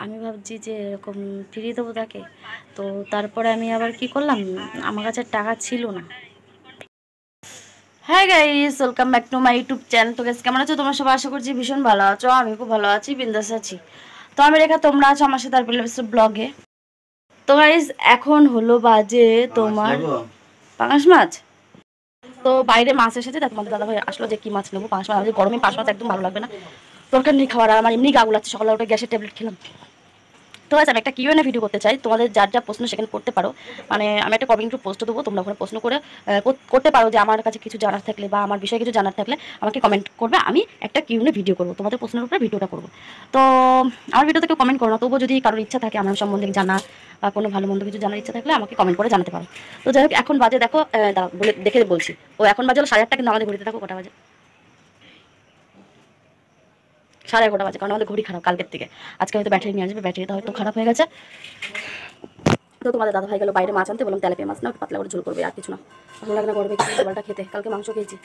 আমি ভাবছি যে এরকম ফিরিয়ে দেবো তাকে। তো তারপরে আমি আবার কি করলাম, আমার কাছে টাকা ছিল না। হ্যাঁ guys, welcome back to my YouTube channel. তো গাইস কেমন আছো তোমরা সবাই? আশা করছি ভীষণ ভালো আছো। আমি খুব ভালো আছি, বিন্দাস আছি। তো আমি রেখা, তোমরা আছো আমার সাথে আর ব্লগে। তো গাইস এখন হলো বাজে তোমার পাঙাশ মাছ। তো বাইরে মাছ এসেছে, তার তোমাদের দাদা ভাই আসলো যে কি মাছ নেবো। পাঙাশ মাছ, আমাদের গরমে পাঙাশ মাছ একদম ভালো লাগবে না, দরকার নেই খাওয়ার। আর আমার এমনি গা গুলাচ্ছে, সকালে উঠে গ্যাসের ট্যাবলেট খেলাম। তো আজ আমি একটা কিউএনএ ভিডিও করতে চাই। তোমাদের যার যা প্রশ্ন সেখানে করতে পারো। মানে আমি একটা কমেন্ট পোস্ট দেবো, তোমরা ওখানে প্রশ্ন করে করতে পারো যে আমার কাছে কিছু জানার থাকলে বা আমার বিষয়ে কিছু জানার থাকলে আমাকে কমেন্ট করবে। আমি একটা কিউএনএ ভিডিও করবো, তোমাদের প্রশ্নের উপরে ভিডিওটা করবো। তো আমার ভিডিওতে কেউ কমেন্ট করো না, তবুও যদি কারোর ইচ্ছা থাকে আমার সম্বন্ধে জানা বা কোনো ভালো মন্দ কিছু জানার ইচ্ছা থাকলে আমাকে কমেন্ট করে জানাতে পারো। তো যাই হোক, এখন বাজে দেখো, বলে দেখে বলছি। ও এখন বাজে হলো 8:30, কিন্তু আমাদের ঘড়িতে দেখো কটা বাজে, 11:30 বাজে। কারণ আমাদের ঘড়ি খারাপ কালকের থেকে। আজকে হয়তো ব্যাটারি নিয়ে আসবে, ব্যাটারিটা হয়তো খারাপ হয়ে গেছে। তো তোমাদের দাদা ভাই গেল বাইরে মাছ আনতে, বললাম তেলাপিয়া মাছ না, পাতলা করে ঝোল করবে, আর কিছু না। ভালো লাগে না গরমে খাবারটা খেতে। কালকে মাংস খেয়েছি,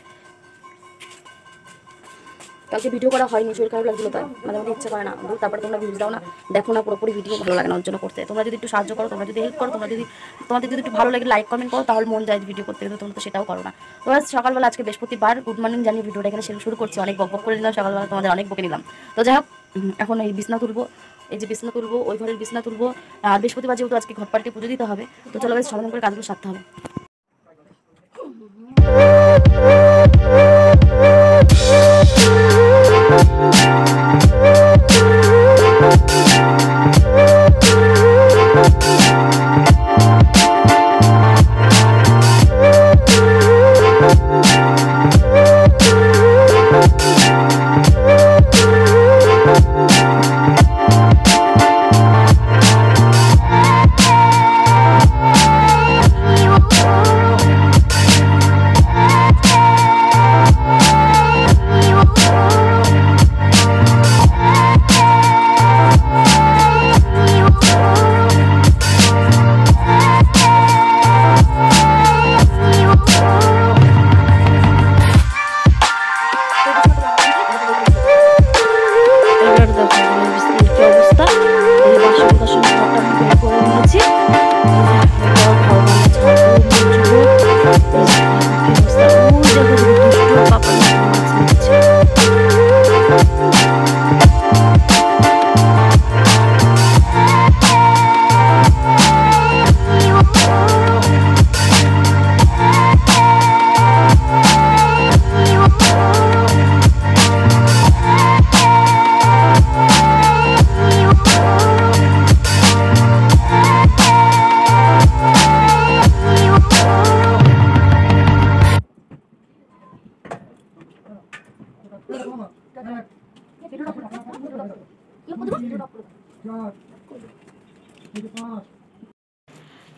কালকে ভিডিও করা হয়নি, শরীর খারাপ লাগছিল, তাই মাঝে মধ্যে ইচ্ছা করে না। তারপরে তোমরা ভিউজ দাও না, দেখো না পুরোপুরি ভিডিও, ভালো লাগে না ওর জন্য করতে। তোমরা যদি একটু সাহায্য করো, তোমরা যদি হেল্প করো, তোমাদের যদি একটু ভালো লাগে লাইক কমেন্ট করো, তাহলে মন যায় ভিডিও করতে, কিন্তু তোমরা তো সেটাও করো না। তো সকালবেলা আজকে বৃহস্পতিবার, গুড মর্নিং জানিয়ে ভিডিওটা এখানে শুরু করছি। অনেক বক করে নিলাম সকালবেলা, তোমাদের অনেক বকে নিলাম। তো যাই হোক, এখন এই বিছনা তুলবো, এই যে বিছনা তুলবো, ওই ঘরের বিছনা তুলবো। আর বৃহস্পতিবার যেহেতু আজকে ঘট পাল্টে পুজো দিতে হবে, তো চলো বেশ সমাধান করে কাজগুলো সারতে হবে।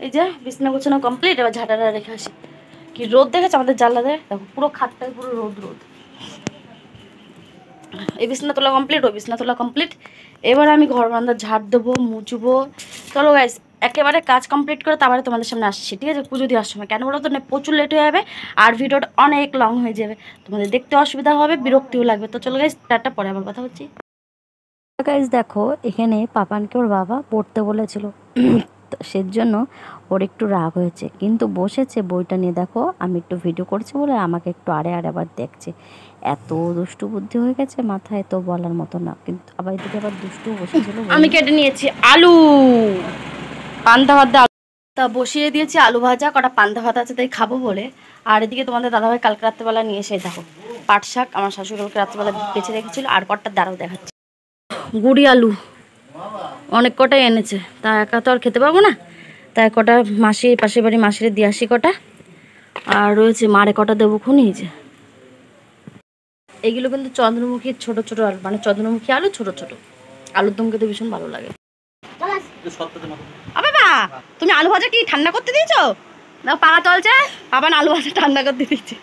এই যে বিছনা গোছানো কমপ্লিট, এবার ঝাঁটাটা রেখে আসি। কি রোদ দেখেছে আমাদের জানলাতে, দেখো পুরো খাটটায় পুরো রোদ রোদ। এই বিছনা তোলা কমপ্লিট, ওই বিছনা তোলা কমপ্লিট। এবার আমি ঘর বারান্দা ঝাড় দেবো, মুছবো। চলো গাইস, একেবারে কাজ কমপ্লিট করে তারপরে তোমাদের সামনে আসছি, ঠিক আছে? পুজো দেওয়ার সময়, কেন বলো তো, প্রচুর লেট হয়ে যাবে আর ভিডিওটা অনেক লং হয়ে যাবে, তোমাদের দেখতে অসুবিধা হবে, বিরক্তিও লাগবে। তো চলো গাইস, টাটা, পরে আবার কথা হচ্ছি। গাইস দেখো, এখানে পাপানকে ওর বাবা পড়তে বলেছিল, সেজন্য ওর একটু রাগ হয়েছে, কিন্তু বসেছে বইটা নিয়ে। দেখো আমি একটু ভিডিও করছি বলে আমাকে একটু আড়ে আবার দেখছে। এত দুষ্টু বুদ্ধি হয়ে গেছে মাথায়, তো বলার মতো না। কিন্তু আবার এদিকে আবার দুষ্টু বসেছিল। আমি কেটে নিয়েছি আলু, পান্তা ভাত, তা বসিয়ে দিয়েছি আলু ভাজা, কটা পান্তা ভাত আছে তাই খাবো বলে। আর এদিকে তোমাদের দাদাভাই কালকে রাত্রেবেলা নিয়ে এসে দেখো পাট শাক, আমার শাশুড়ি কালকে রাত্রেবেলা বেছে রেখেছিল, আর কটা দাঁড়াও দেখাচ্ছে। গুড়ি আলু অনেক কটাই এনেছে, তা একা তো আর খেতে পারবো না, তাই কটা মাসির পাশের বাড়ি মাসিরে দিয়ে আসি কটা, আর রয়েছে মারে কটা দেবো খুনি। যে এগুলো কিন্তু চন্দ্রমুখীর ছোট ছোট আলু, মানে চন্দ্রমুখী আলু ছোট ছোট। আলুর দম খেতে ভীষণ ভালো লাগে। বাবা, তুমি আলু ভাজা কি ঠান্ডা করতে দিয়েছো? না পাড়া চলছে, আবার আলু ভাজা ঠান্ডা করতে দিচ্ছে।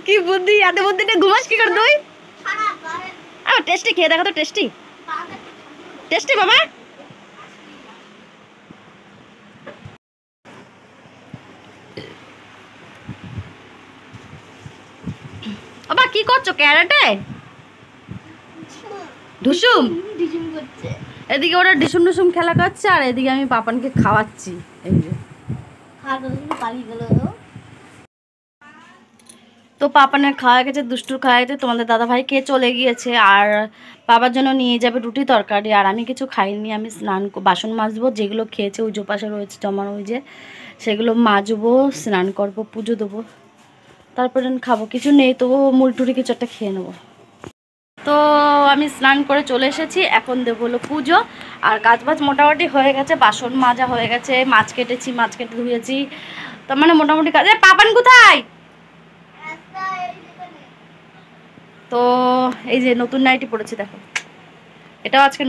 কি বুদ্ধি, এত বুদ্ধিটা ঘুমাস কি করে তুই? টেস্টি, খেয়ে দেখা তো, টেস্টি টেস্টি বাবা। বাবা কি করছো? ক্যারেটে ঢুসুম ডিসুম করছে। এদিকে ওরা ডিসুম ডুসুম খেলা করছে আর এদিকে আমি পাপানকে খাওয়াচ্ছি। এই যে পালিয়ে গেল। তো পাপানের খাওয়া গেছে, দুষ্টুর খাওয়া গেছে, তোমাদের দাদা ভাই কে চলে গিয়েছে আর বাবার জন্য নিয়ে যাবে রুটি তরকারি। আর আমি কিছু খাইনি, আমি বাসন মাজবো, যেগুলো খেয়েছে ওই পাশে রয়েছে জমানো, ওই যে সেগুলো মাজবো, স্নান করবো, পুজো দেবো, তারপরে খাবো। কিছু নেই, তবু মুলটুরি কিছু একটা খেয়ে নেবো। তো আমি স্নান করে চলে এসেছি, এখন দেবো হলো পুজো। আর কাজ বাজ মোটামুটি হয়ে গেছে, বাসন মাজা হয়ে গেছে, মাছ কেটেছি, মাছ কেটে ধুয়েছি, তার মানে মোটামুটি কাজ। পাপান কোথায়? তো এই যে নতুন নাইটি পড়েছি, দেখো, এটাও আজকে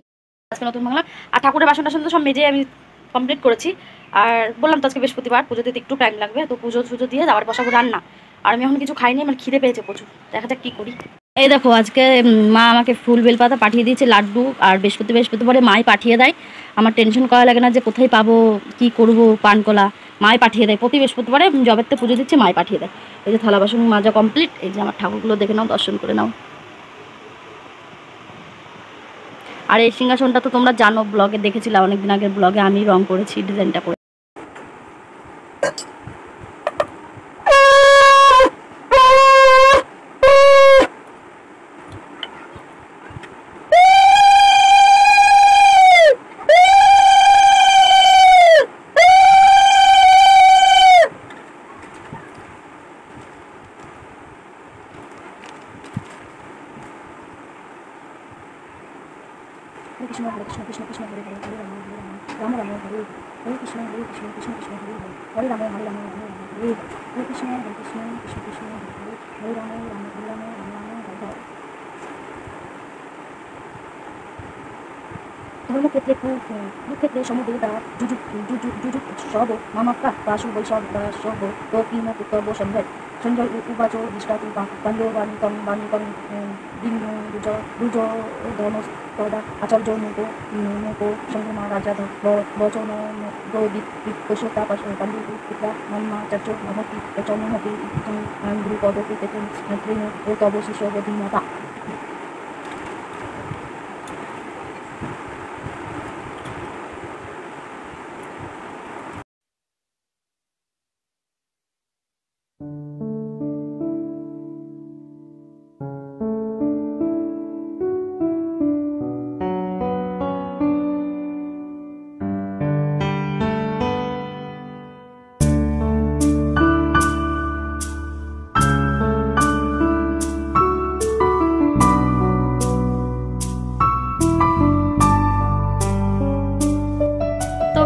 নতুন বাংলা। আর ঠাকুরের বাসন টাসন তো সব মেজে আমি কমপ্লিট করেছি। আর বললাম তো আজকে বৃহস্পতিবার, পুজো দিতে একটু টাইম লাগবে, তো পুজো দিয়ে আবার বসাবো রান্না। আর আমি এখন কিছু খাইনি, আমার খিদে পেয়েছে প্রচুর, দেখা যাক কী করি। এই দেখো আজকে মা আমাকে ফুল বেলপাতা পাঠিয়ে দিয়েছে, লাড্ডু। আর বৃহস্পতিবারে মাই পাঠিয়ে দেয়, আমার টেনশন করা লাগে না যে কোথায় পাবো, কি করব, পানকলা মাই পাঠিয়ে দেয়। প্রতি বৃহস্পতিবারে জবের পুজো দিচ্ছে, মাই পাঠিয়ে দেয়। এই যে থালা বাসন মাজা কমপ্লিট। এই যে আমার ঠাকুরগুলো দেখে নাও, দর্শন করে নাও। আর এই সিংহাসনটা তো তোমরা জানো, ব্লগে দেখেছিলাম অনেকদিন আগের ব্লগে, আমি রং করেছি, ডিজাইনটা করে। Hare Krishna, Hare Krishna, Krishna Krishna, Hare Hare, Hare Rama, Hare Rama, Rama Rama, Hare Hare Krishna, Krishna Krishna, Hare Hare, Hare Rama, Hare Rama, Hare Krishna, Krishna Krishna, Hare Hare, Hare Rama, Rama Rama, Hare Rama, Hare Hare. ধর্মক্ষেত্রে কুক্ষেত্রে সমবেদা যুযুক সব মামাক্কা পাশু বৈশাখ সব তো Kim কর্তব্য সঞ্জয় উবাচ দৃষ্টাতু বাণ্যবাণিকম দিন দুজ ধর্মস্তদা আচার্য নৌকো সংগ্রামা রাজা বচন বিশ্বতা পাণ্ডু পিতা মান্মাচার্য মহতি চন্মহতি গুরুপদকে নেত্রেণ ও তব শিষ্য গতিমতা।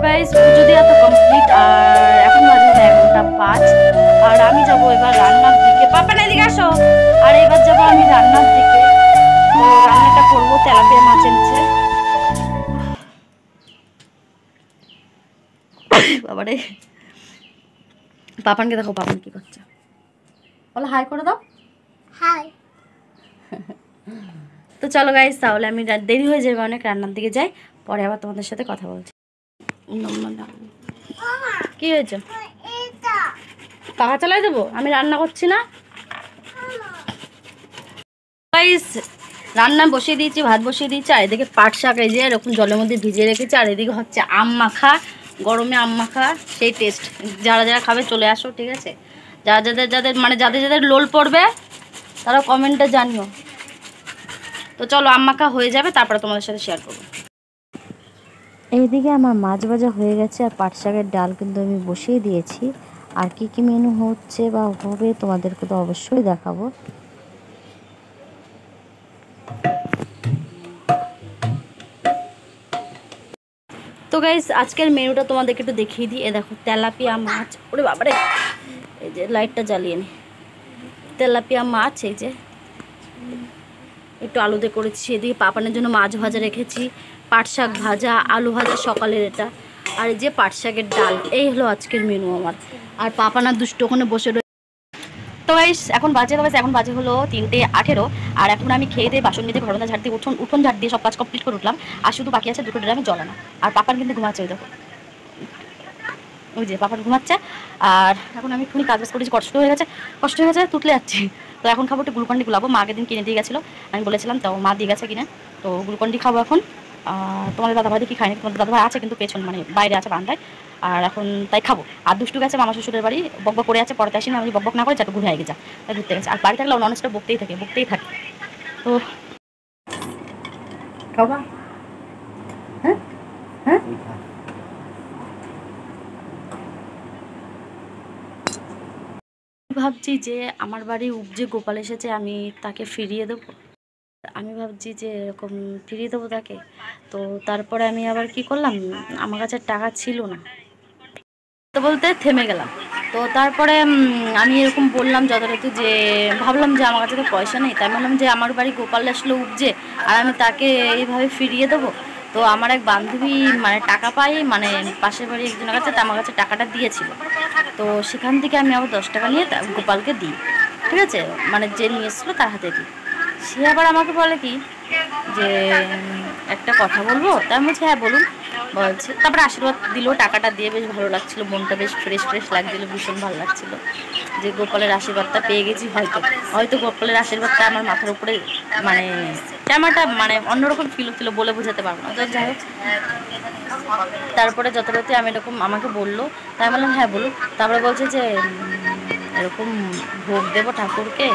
গাইস পুজো দেওয়া তো কমপ্লিট, আর এখন বাজে 11:05। আর আমি যাবো এবার রান্নার দিকে। পাপা না এদিকে আসো। আর এবার যাবো আমি রান্নার দিকে, তো রান্নাটা করবো। তেলাপিয়া মাছ এনেছে বাবারে। পাপানকে দেখো, পাপান কি করছে, বলো হাই করে দাও। হাই। তো চলো গাইস, তাহলে আমি দেরি হয়ে যাবে অনেক, রান্নার দিকে যাই, পরে আবার তোমাদের সাথে কথা বলছি। কি হয়েছে? পাখা চালাই দেবো? আমি রান্না করছি না। রান্না বসিয়ে দিয়েছি, ভাত বসিয়ে দিয়েছি। আর এদিকে পাট শাক এই যে এরকম জলের মধ্যে ভিজিয়ে রেখেছি। আর এদিকে হচ্ছে আম মাখা, গরমে আম মাখা, সেই টেস্ট। যারা যারা খাবে চলে আসো, ঠিক আছে? যাদের লোল পড়বে তারা কমেন্টে জানিও। তো চলো, আম মাখা হয়ে যাবে, তারপরে তোমাদের সাথে শেয়ার করবো। এইদিকে আমার মাছ ভাজা হয়ে গেছে, আর পাট শাকের ডাল কিন্তু আমি বসিয়ে দিয়েছি। আর কি কি মেনু হচ্ছে বা হবে তোমাদেরকে তো অবশ্যই দেখাবো। তো গাইস, আজকের মেনুটা তোমাদেরকে একটু দেখিয়ে দিই। দেখো তেলাপিয়া মাছ, ওরে বাবারে, এই যে লাইটটা জ্বালিয়ে নি। তেলাপিয়া মাছ, এই যে একটু আলু দিয়ে করেছি। এদিকে পাপানের জন্য মাছ ভাজা রেখেছি, পাট শাক ভাজা, আলু ভাজা সকালের এটা, আর এই যে পাট শাকের ডাল। এই হলো আজকের মেনু আমার। আর পাপানার দুষ্ট ওখানে বসে রয়েছে। তো গাইস এখন বাজে হলো 3:18। আর এখন আমি খেয়ে দিয়ে বাসন মেজে ঘরনা ঝাড় দিয়ে উঠোন ঝাড় দিয়ে সব কাজ কমপ্লিট করে উঠলাম। আর শুধু বাকি আছে 2টো ড্রামে জল আনা। আর পাপান কিন্তু ঘুমাচ্ছে, ওই দেখো, ওই যে পাপান ঘুমাচ্ছে। আর এখন আমি একটুখানি কাজ বাজ করেছি, কষ্ট হয়ে গেছে তুতলে যাচ্ছি। তো এখন খাবো একটু গ্লুকন্ডি গুলাবো, মা আগের দিন কিনে দিয়ে গেছিলো, আমি বলেছিলাম, তো মা দিয়ে গেছে কিনে। তো গ্লুকন্ডি খাবো এখন। তোমাদের দাদাভাই কি খায়নি, তোমাদের দাদাভাই আছে কিন্তু পেছন মানে বাইরে আছে বারান্দায়, আর এখন তাই খাবো। আর দুষ্টু গেছে মামা শ্বশুরের বাড়ি, বকবক করে আছে, পরে আসিনি, আমি বকবক না করে যাতে ঘুরে আগে যা, তাই ঘুরতে গেছে। আর বাড়ি থাকলে ননস্টপ বকতেই থাকে। তো খাবা, হ্যাঁ হ্যাঁ ভাবছি যে আমার বাড়ি উপজে গোপাল এসেছে, আমি তাকে ফিরিয়ে দেবো। আমি ভাবছি যে এরকম ফিরিয়ে দেবো তাকে। তো তারপরে আমি আবার কি করলাম, আমার কাছে টাকা ছিল না, তো বলতে থেমে গেলাম। তো তারপরে আমি এরকম বললাম যথারীতি, যে ভাবলাম যে আমার কাছে তো পয়সা নেই, তাই ভাবলাম যে আমার বাড়ি গোপাল আসলো উপজে, আর আমি তাকে এইভাবে ফিরিয়ে দেবো। তো আমার এক বান্ধবী মানে টাকা পাই, মানে পাশের বাড়ি একজনের কাছে, তো আমার কাছে টাকাটা দিয়েছিল। তো সেখান থেকে আমি আবার 10 টাকা নিয়ে গোপালকে দিই, ঠিক আছে, মানে যে নিয়ে এসেছিলো তার হাতে দিই। সে আবার আমাকে বলে কি যে একটা কথা বলবো, তাই আমি বলছি হ্যাঁ বলুন। বলছে, তারপরে আশীর্বাদ দিল, টাকাটা দিয়ে বেশ ভালো লাগছিলো, মনটা বেশ ফ্রেশ ফ্রেশ লাগছিলো, ভীষণ ভালো লাগছিলো যে গোপালের আশীর্বাদটা পেয়ে গেছি। হয়তো হয়তো গোপালের আশীর্বাদটা আমার মাথার উপরে মানে কেমনটা মানে অন্যরকম ফিল হচ্ছিল, বলে বোঝাতে পারবো না। তো যাই হোক, তারপরে যথারীতি আমি এরকম আমাকে বললো, তাই বললাম হ্যাঁ বলুন। তারপরে বলছে যে এরকম ভোগ দেবো ঠাকুরকে,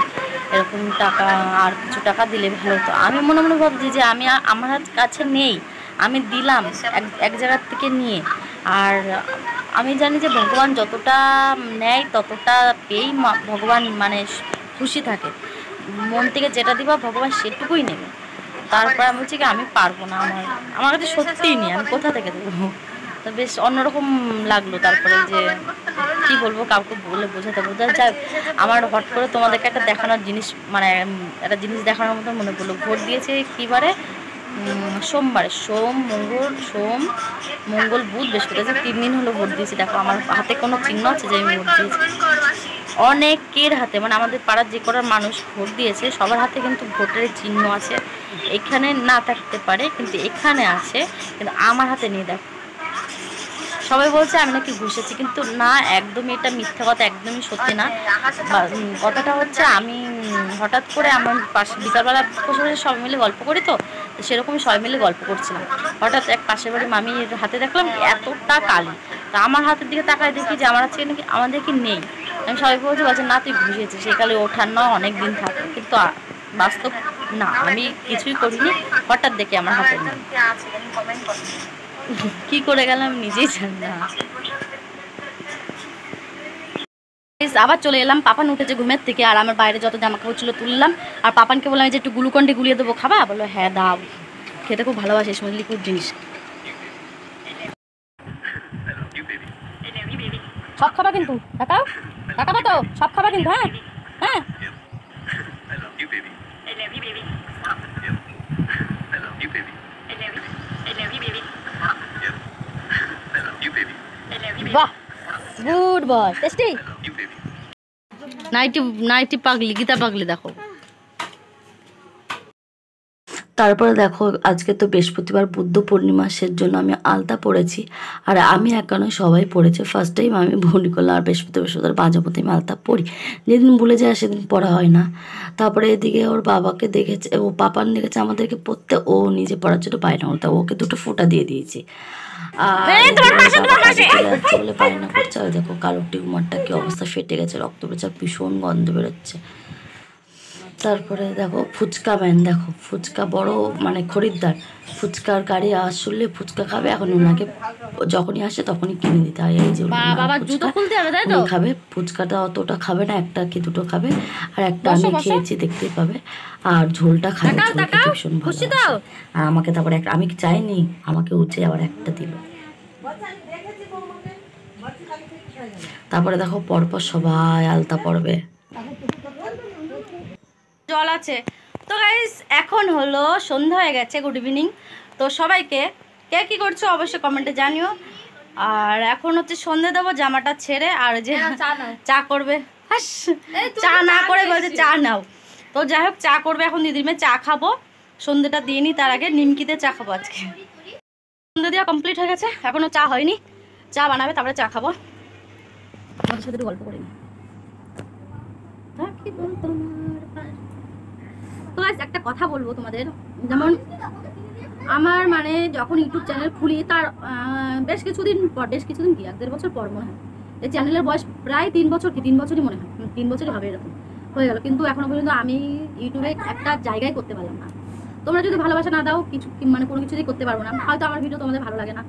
এরকম টাকা আর কিছু টাকা দিলে ভালো হতো। আমি মনে মনে ভাবছি যে আমি আমার কাছে নেই, আমি দিলাম এক জায়গার থেকে নিয়ে। আর আমি জানি যে ভগবান যতটা নেয় ততটা পেয়েই ভগবান মানে খুশি থাকে, মন থেকে যেটা দিবা ভগবান সেটুকুই নেবে। তারপর আমি বলছি কি আমি পারবো না, আমার কাছে সত্যিই নেই, আমি কোথা থেকে দেবো। তো বেশ অন্যরকম লাগলো। তারপরে যে কি বলবো, কাউকে বলে বোঝাতে যাক, আমার হট করে তোমাদেরকে একটা দেখানোর জিনিস, মানে একটা জিনিস দেখানোর মতো মনে পড়লো। ভোট দিয়েছে কী বারে, সোমবারে, সোম মঙ্গল বুধ বৃহস্পতি, 3 দিন হলো ভোট দিয়েছি। দেখো আমার হাতে কোনো চিহ্ন আছে যে আমি ভোট দিয়েছি। অনেকের হাতে, মানে আমাদের পাড়ার যে করার মানুষ ভোট দিয়েছে সবার হাতে কিন্তু ভোটের চিহ্ন আছে। এখানে না থাকতে পারে কিন্তু এখানে আছে, কিন্তু আমার হাতে নিয়ে দেখো। সবাই বলছে আমি নাকি ঘুষেছি, কিন্তু না, একদমই এটা মিথ্যা কথা, একদমই সত্যি না। কথাটা হচ্ছে আমি হঠাৎ করে আমার পাশে বিকালবেলা বসে বসে সবাই মিলে গল্প করি, তো সেরকমই সবাই মিলে গল্প করছিলাম। হঠাৎ এক পাশের বাড়ি মামির হাতে দেখলাম এতটা কালি, তা আমার হাতের দিকে তাকায় দেখি যে আমার আজকে নাকি আমাদের কি নেই। আমি সবাই বলছে না তুই ঘুষেছিস, সেই কালে ওঠার না অনেক দিন থাকে, কিন্তু বাস্তব না, আমি কিছুই করিনি, হঠাৎ দেখি আমার হাতে নেই। কি করে গেলাম নিজেই জানি না। আবার চলে এলাম, পাপান উঠেছে ঘুমের থেকে, আর আমার বাইরে যত জামা কাপড় ছিল তুললাম, আর পাপানকে বললাম যে একটু গ্লুকন্ডি গুলিয়ে দেবো, খাবা? বললো হ্যাঁ দাও, খেতে খুব ভালোবাসে এই সময় লিকুইড জিনিস। সব খাবা কিন্তু, টাকাও টাকাবা তো, সব খাবা কিন্তু, হ্যাঁ হ্যাঁ। বাহ, গুড বয়, টেস্টি। নাইটি পাগলি, গীতা পাগলি দেখো। তারপরে দেখো আজকে তো বৃহস্পতিবার বুদ্ধ পূর্ণিমা, সের জন্য আমি আলতা পরেছি, আর আমি একানো সবাই পড়েছে, ফার্স্ট টাইম আমি ভুনি করলাম। আর বৃহস্পতিবার বাজাপতি আমি আলতা পড়ি, যেদিন ভুলে যায় সেদিন পড়া হয় না। তারপরে এদিকে ওর বাবাকে দেখেছে, ও পাপান দেখেছে আমাদেরকে পড়তে, ও নিজে পড়ার জন্য বায়না করতে, ওকে 2টো ফোঁটা দিয়ে দিয়েছি। আর বলে বায়না করছে, ওই দেখো কালো টিউমারটা কি অবস্থা, ফেটে গেছে, রক্ত বেরোচ্ছে, ভীষণ গন্ধ বেরোচ্ছে। তারপরে দেখো ফুচকা ম্যান, দেখো ফুচকা বড় মানে খরিদ্দার, ফুচকার গাড়ি আসলে ফুচকা খাবে, এখন ওনাকে যখনই আসে তখনই কিনে দিতে হয়। এই যে উনি খাবে ফুচকাটা, অতটা খাবে না, একটা কি 2টো খাবে, আর একটা আমি খেয়েছি দেখতেই পাবে, আর ঝোলটা খাবে, ঝোলটা ভীষণ ভালো। আর আমাকে তারপরে একটা, আমি চাইনি, আমাকে উঠে আবার একটা দিল। তারপরে দেখো পরপর সবাই আলতা পড়বে, জল আছে। তো গাইস এখন হলো সন্ধ্যা হয়ে গেছে, গুড ইভিনিং। তো সবাইকে কে কী করছো অবশ্যই কমেন্টে জানিও। আর এখন হচ্ছে সন্ধ্যে দেবো, জামাটা ছেড়ে, আর যে চা করবে, চা না করে বলছে চা নাও। তো যাই হোক চা করবে এখন, দিদির মেয়ে চা খাবো, সন্ধ্যেটা দিয়ে নিই, তার আগে নিমকিতে চা খাবো আজকে। সন্ধ্যে দেওয়া কমপ্লিট হয়ে গেছে, এখনও চা হয়নি, চা বানাবে তারপরে চা খাবো। আমাদের সাথে একটু গল্প করে নিই। তো গাইস একটা কথা বলবো তোমাদের, যেমন আমার মানে যখন ইউটিউব চ্যানেল খুলি তার বেশ কিছুদিন কি 1-1.5 বছর পর মনে হয়, এই চ্যানেলের বয়স প্রায় 3 বছর কি 3 বছরই মনে হয়, 3 বছরই হবে এরকম হয়ে গেল, কিন্তু এখনো পর্যন্ত আমি ইউটিউবে একটা জায়গায় করতে পারলাম না। তোমরা যদি ভালোবাসা না দাও কিছু মানে কোনো কিছুতেই করতে পারবো না, হয়তো আমার ভিডিও তোমাদের ভালো লাগে না,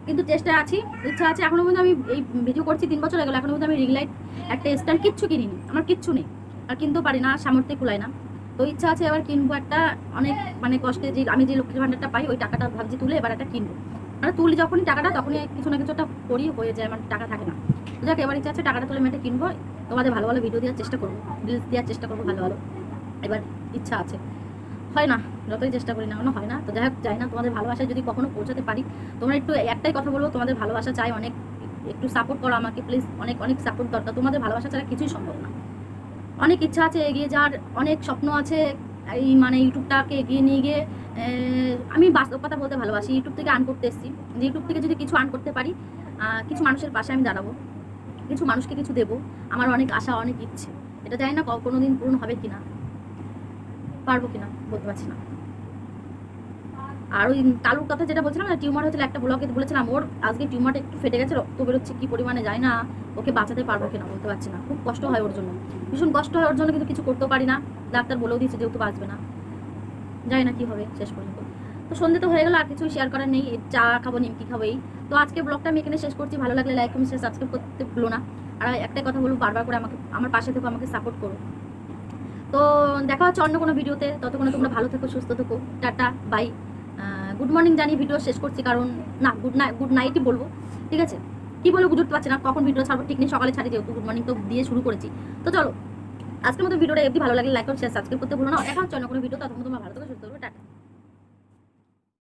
কিন্তু চেষ্টায় আছি, ইচ্ছা আছে। এখনো পর্যন্ত আমি এই ভিডিও করছি 3 বছর হয়ে গেল, এখনো পর্যন্ত আমি রিং লাইট একটা স্ট্যান্ড কিচ্ছু কিনিনি, আমার কিচ্ছু নেই, আর কিনতেও পারি না, সামর্থ্যে কুলায় না। তো ইচ্ছা আছে এবার কিনবো একটা, অনেক মানে কষ্টে যে আমি যে লক্ষ্মীর ভাণ্ডারটা পাই ওই টাকাটা ভাবছি তুলে এবার একটা কিনবো, মানে তুলি যখনই টাকাটা তখনই কিছু না কিছু একটা করি হয়ে যায়, আমার টাকা থাকে না। তো যাক এবার ইচ্ছা আছে টাকাটা তুলে আমি একটা কিনবো, তোমাদের ভালো ভালো ভিডিও দেওয়ার চেষ্টা করবো, রিলস দেওয়ার চেষ্টা করবো ভালো ভালো, এবার ইচ্ছা আছে, হয় না, যতই চেষ্টা করি না কেন হয় না। তো যাই হোক, চাই না তোমাদের ভালোবাসায় যদি কখনো পৌঁছাতে পারি, তোমরা একটু একটাই কথা বলবো, তোমাদের ভালোবাসা চাই অনেক, একটু সাপোর্ট করো আমাকে প্লিজ, অনেক অনেক সাপোর্ট দরকার, তোমাদের ভালোবাসা ছাড়া কিছুই সম্ভব না। অনেক ইচ্ছা আছে এগিয়ে যাওয়ার, অনেক স্বপ্ন আছে, এই মানে ইউটিউবটাকে এগিয়ে নিয়ে গিয়ে আমি বাস্তব কথা বলতে ভালোবাসি, ইউটিউব থেকে আর্ন করতে এসেছি, যে ইউটিউব থেকে যদি কিছু আর্ন করতে পারি, কিছু মানুষের পাশে আমি দাঁড়াবো, কিছু মানুষকে কিছু দেবো, আমার অনেক আশা অনেক ইচ্ছে, এটা জানি না কোনো দিন পূরণ হবে কিনা, পারবো কিনা বলতে পারছি না। আর ওই কালুর কথা যেটা বলছিলাম না, টিউমার হয়েছিল, একটা ব্লগে বলেছিলাম ওর আজকে টিউমারটা একটু ফেটে গেছে, রক্ত বেরোচ্ছে কি পরিমাণে যায় না, ওকে বাঁচাতে পারবো কিনা বলতে পারছি না, খুব কষ্ট হয় ওর জন্য, ভীষণ কষ্ট হয় ওর জন্য, কিন্তু কিছু করতেও পারি না, ডাক্তার বলেও দিয়েছে যেহেতু বাঁচবে না, জানি না কি হবে শেষ পর্যন্ত। তো সন্ধ্যে তো হয়ে গেল, আর কিছু শেয়ার করার নেই, চা খাবো নিমকি খাবো এই। তো আজকে ব্লগটা আমি এখানে শেষ করছি, ভালো লাগলে লাইক কমেন্ট শেয়ার সাবস্ক্রাইব করতে ভুলো না, আর একটাই কথা বলবো, বারবার করে আমাকে আমার পাশে থেকো, আমাকে সাপোর্ট করো। তো দেখা হচ্ছে অন্য কোনো ভিডিওতে, ততক্ষণে তোমরা ভালো থেকো, সুস্থ থেকো, টাটা বাই। গুড মর্নিং জানি ভিডিও শেষ করছি, কারণ না গুড নাইটই বলবো, ঠিক আছে, কি বলবো বুঝতে পারছি না, কখন ভিডিও ছাড়বো ঠিক নেই, সকালে ছাড়ি যেহেতু গুড মর্নিং তো দিয়ে শুরু করেছি। তো চলো আজকের মতো ভিডিওটা যদি ভালো লাগে লাইক করো শেয়ার সাবস্ক্রাইব করতে ভুলো না, দেখা হচ্ছে অন্য কোনো ভিডিও, ততক্ষণ তোমরা ভালো থেকো।